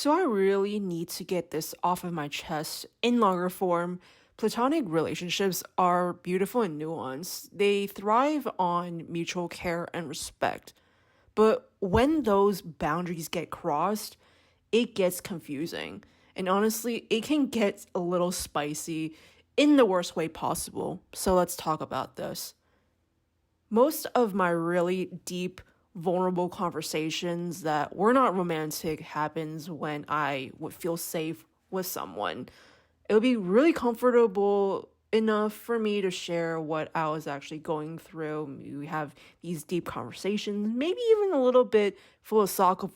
So I really need to get this off of my chest in longer form. Platonic relationships are beautiful and nuanced. They thrive on mutual care and respect. But when those boundaries get crossed, it gets confusing. And honestly, it can get a little spicy in the worst way possible. So let's talk about this. Most of my really deep, vulnerable conversations that were not romantic happens when I would feel safe with someone. It would be really comfortable enough for me to share what I was actually going through. We have these deep conversations, maybe even a little bit philosophical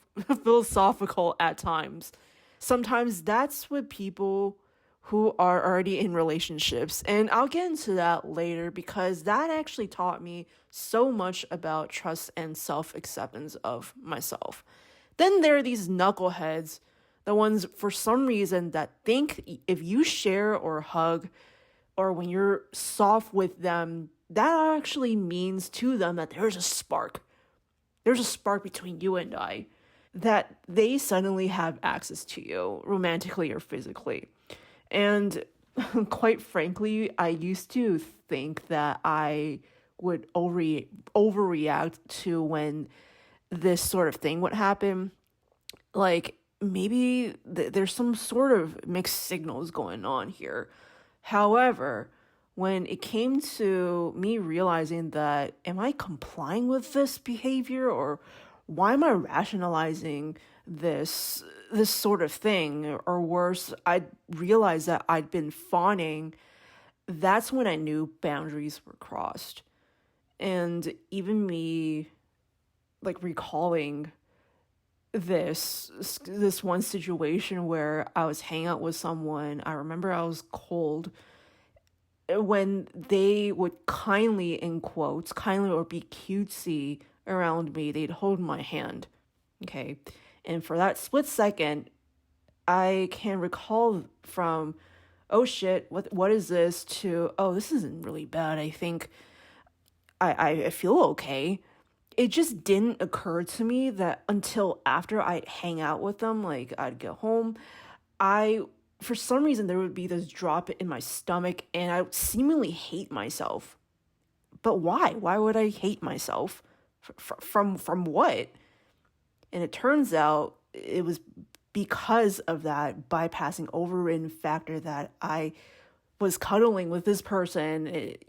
at times. Sometimes that's what people who are already in relationships. And I'll get into that later because that actually taught me so much about trust and self-acceptance of myself. Then there are these knuckleheads, the ones for some reason that think if you share or hug or when you're soft with them, that actually means to them that there's a spark. There's a spark between you and I, that they suddenly have access to you romantically or physically. And quite frankly, I used to think that I would overreact to when this sort of thing would happen. Like maybe there's some sort of mixed signals going on here. However, when it came to me realizing that, am I complying with this behavior or why am I rationalizing this sort of thing? Or worse, I realized that I'd been fawning. That's when I knew boundaries were crossed. And even me like recalling this one situation where I was hanging out with someone. I remember I was cold when they would kindly, in quotes, kindly or be cutesy around me, they'd hold my hand. Okay. And for that split second, I can recall from, oh shit, what is this, to, oh, this isn't really bad. I think I feel okay. It just didn't occur to me that until after I'd hang out with them, like I'd get home, for some reason, there would be this drop in my stomach and I would seemingly hate myself. But why? Why would I hate myself? From what? And it turns out it was because of that bypassing overridden factor that I was cuddling with this person. It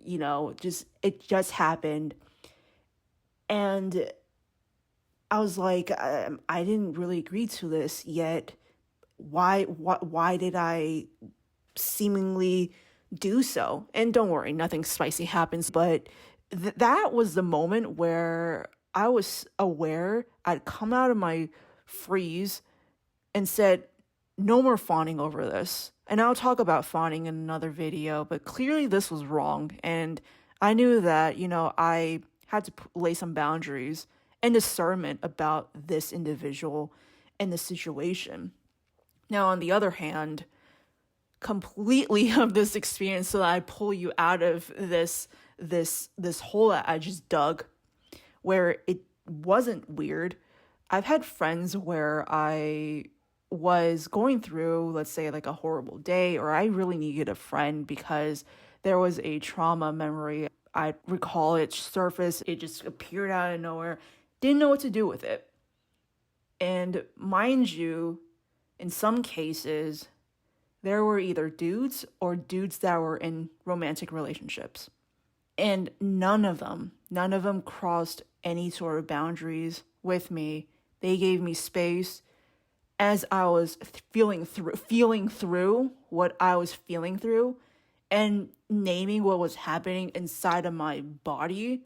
just happened. And I was like, I didn't really agree to this yet. Why did I seemingly do so? And don't worry, nothing spicy happens. But that was the moment where I was aware I'd come out of my freeze and said, no more fawning over this. And I'll talk about fawning in another video, but clearly this was wrong. And I knew that, I had to lay some boundaries and discernment about this individual and the situation. Now, on the other hand, completely of this experience so that I pull you out of this hole that I just dug, where it wasn't weird. I've had friends where I was going through, let's say, like a horrible day, or I really needed a friend because there was a trauma memory. I recall it surfaced, it just appeared out of nowhere, didn't know what to do with it. And mind you, in some cases, there were either dudes or dudes that were in romantic relationships. And none of them crossed any sort of boundaries with me. They gave me space as I was feeling through what I was feeling through and naming what was happening inside of my body.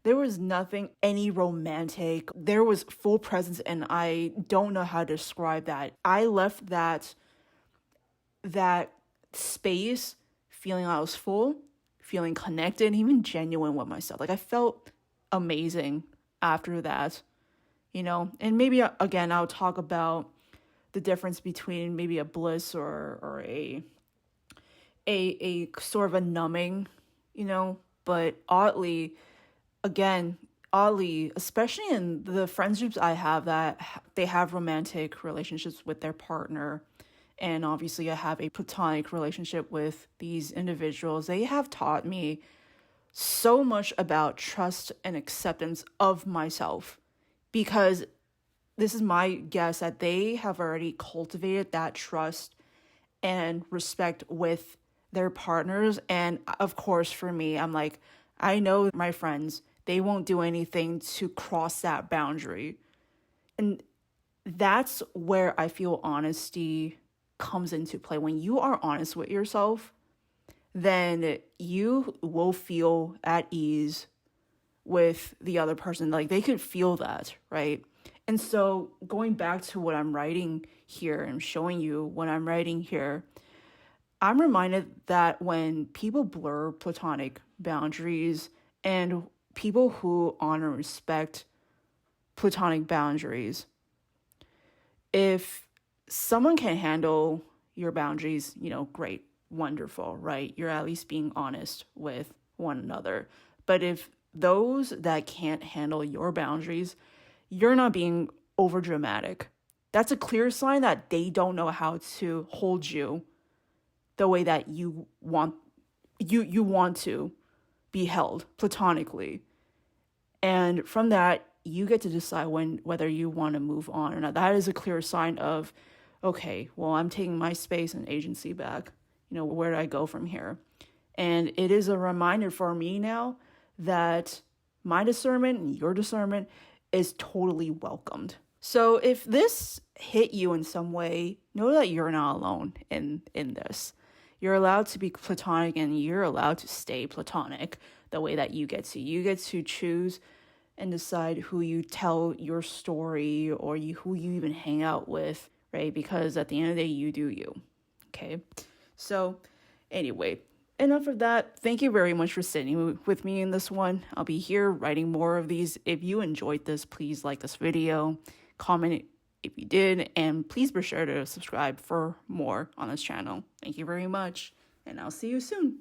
There was nothing any romantic. There was full presence, and I don't know how to describe that. I left that space feeling I was full, feeling connected, even genuine with myself. Like I felt amazing after that, and maybe again, I'll talk about the difference between maybe a bliss or a sort of a numbing, but oddly, again, oddly, especially in the friendships I have that they have romantic relationships with their partner, and obviously I have a platonic relationship with these individuals, they have taught me so much about trust and acceptance of myself, because this is my guess that they have already cultivated that trust and respect with their partners. And of course, for me, I'm like, I know my friends, they won't do anything to cross that boundary. And that's where I feel honesty comes into play. When you are honest with yourself, then you will feel at ease with the other person. Like they could feel that, right? And so going back to what I'm writing here and showing you what I'm writing here, I'm reminded that when people blur platonic boundaries and people who honor and respect platonic boundaries, if someone can handle your boundaries, great, wonderful, right? You're at least being honest with one another. But if those that can't handle your boundaries, you're not being over dramatic. That's a clear sign that they don't know how to hold you the way that you want to be held platonically. And from that, you get to decide whether you want to move on or not. That is a clear sign of, okay, well, I'm taking my space and agency back. Where do I go from here? And it is a reminder for me now that my discernment and your discernment is totally welcomed. So if this hit you in some way, know that you're not alone in this. You're allowed to be platonic, and you're allowed to stay platonic the way that you get to. You get to choose and decide who you tell your story or who you even hang out with, right? Because at the end of the day, you do you, okay? So anyway, enough of that. Thank you very much for sitting with me in this one. I'll be here writing more of these. If you enjoyed this, please like this video, comment if you did, and please be sure to subscribe for more on this channel. Thank you very much, and I'll see you soon.